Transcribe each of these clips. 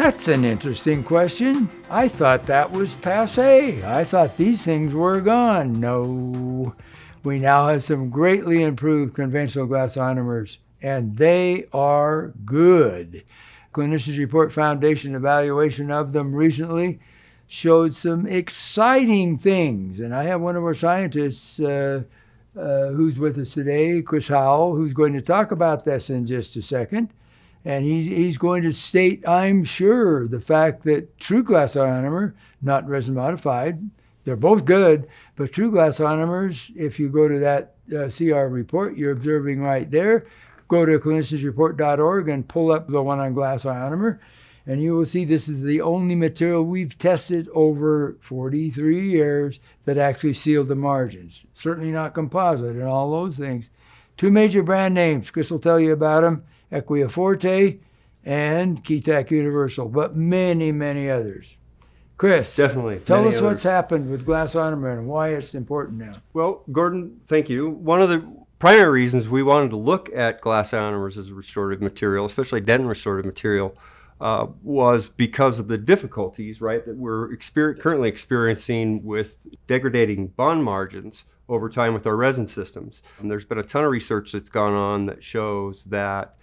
That's an interesting question. I thought that was passé. I thought these things were gone. No. We now have some greatly improved conventional glass ionomers, and they are good. Clinicians Report Foundation evaluation of them recently showed some exciting things. And I have one of our scientists who's with us today, Chris Howell, who's going to talk about this in just a second. And he's going to state, I'm sure, the fact that true glass ionomer, not resin modified, they're both good, but true glass ionomers, if you go to that CR report you're observing right there, go to cliniciansreport.org and pull up the one on glass ionomer, and you will see this is the only material we've tested over 43 years that actually sealed the margins. Certainly not composite and all those things. Two major brand names, Chris will tell you about them, Equia Forte and Keetac Universal, but many, many others. Chris, definitely. Tell us what's happened with glass ionomer and why it's important now. Well, Gordon, thank you. One of the primary reasons we wanted to look at glass ionomers as a restorative material, especially dentin restorative material, was because of the difficulties, right, that we're currently experiencing with degrading bond margins over time with our resin systems. And there's been a ton of research that's gone on that shows that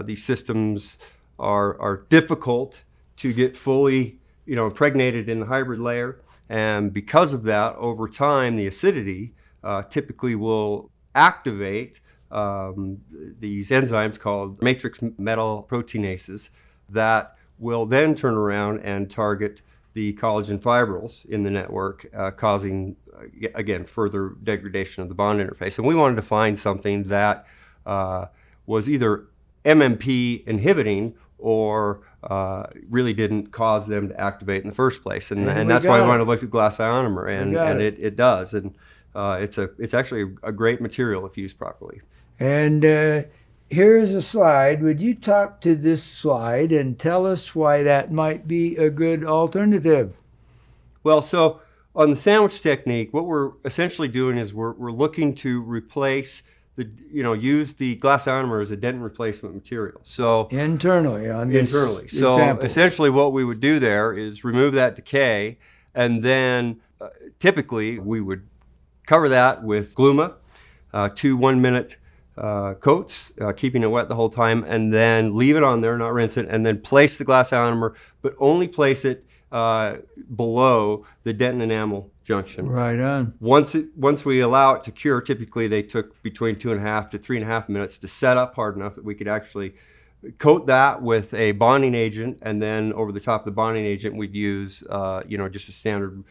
these systems are difficult to get fully, impregnated in the hybrid layer, and because of that, over time, the acidity typically will activate these enzymes called matrix metal proteinases that will then turn around and target the collagen fibrils in the network, causing, again, further degradation of the bond interface. And we wanted to find something that was either MMP inhibiting or really didn't cause them to activate in the first place. And that's why we wanted to look at glass ionomer, and it does. And it's actually a great material if used properly. And here is a slide. Would you talk to this slide and tell us why that might be a good alternative? Well, so on the sandwich technique, what we're essentially doing is we're looking to replace use the glass ionomer as a dentin replacement material. So internally on this So example. Essentially what we would do there is remove that decay, and then typically we would cover that with Gluma, 2 1-minute coats, keeping it wet the whole time, and then leave it on there, not rinse it, and then place the glass ionomer, but only place it below the dentin enamel junction. Right on. Once we allow it to cure, typically they took between 2.5 to 3.5 minutes to set up hard enough that we could actually coat that with a bonding agent, and then over the top of the bonding agent we'd use just a standard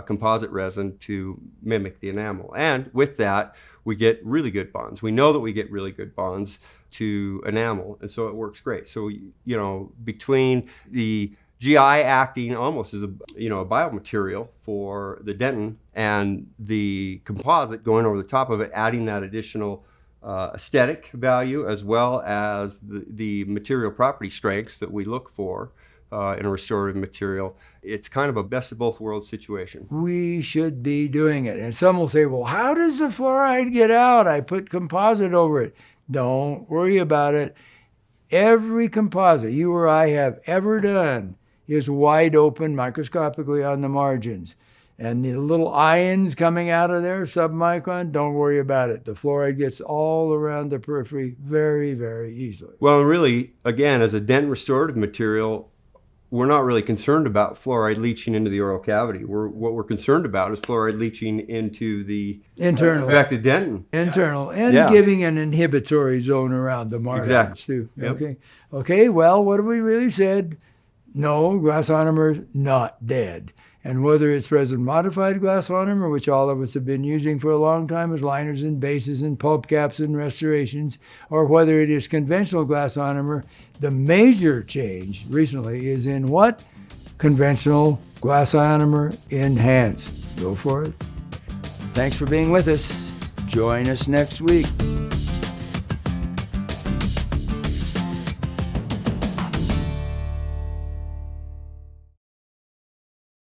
composite resin to mimic the enamel. And with that, we get really good bonds. We know that we get really good bonds to enamel, and so it works great. So, between the GI acting almost as a biomaterial for the dentin and the composite going over the top of it, adding that additional aesthetic value as well as the material property strengths that we look for in a restorative material, it's kind of a best of both worlds situation. We should be doing it. And some will say, well, how does the fluoride get out? I put composite over it. Don't worry about it. Every composite you or I have ever done is wide open microscopically on the margins. And the little ions coming out of there, submicron, don't worry about it. The fluoride gets all around the periphery very, very easily. Well, really, again, as a dentin restorative material, we're not really concerned about fluoride leaching into the oral cavity. What we're concerned about is fluoride leaching into the internal affected dentin. Internal, and giving an inhibitory zone around the margins too. Yep. Okay, well, what have we really said? No, glass ionomer not dead. And whether it's resin-modified glass ionomer, which all of us have been using for a long time as liners and bases and pulp caps and restorations, or whether it is conventional glass ionomer, the major change recently is in what? Conventional glass ionomer enhanced. Go for it. Thanks for being with us. Join us next week.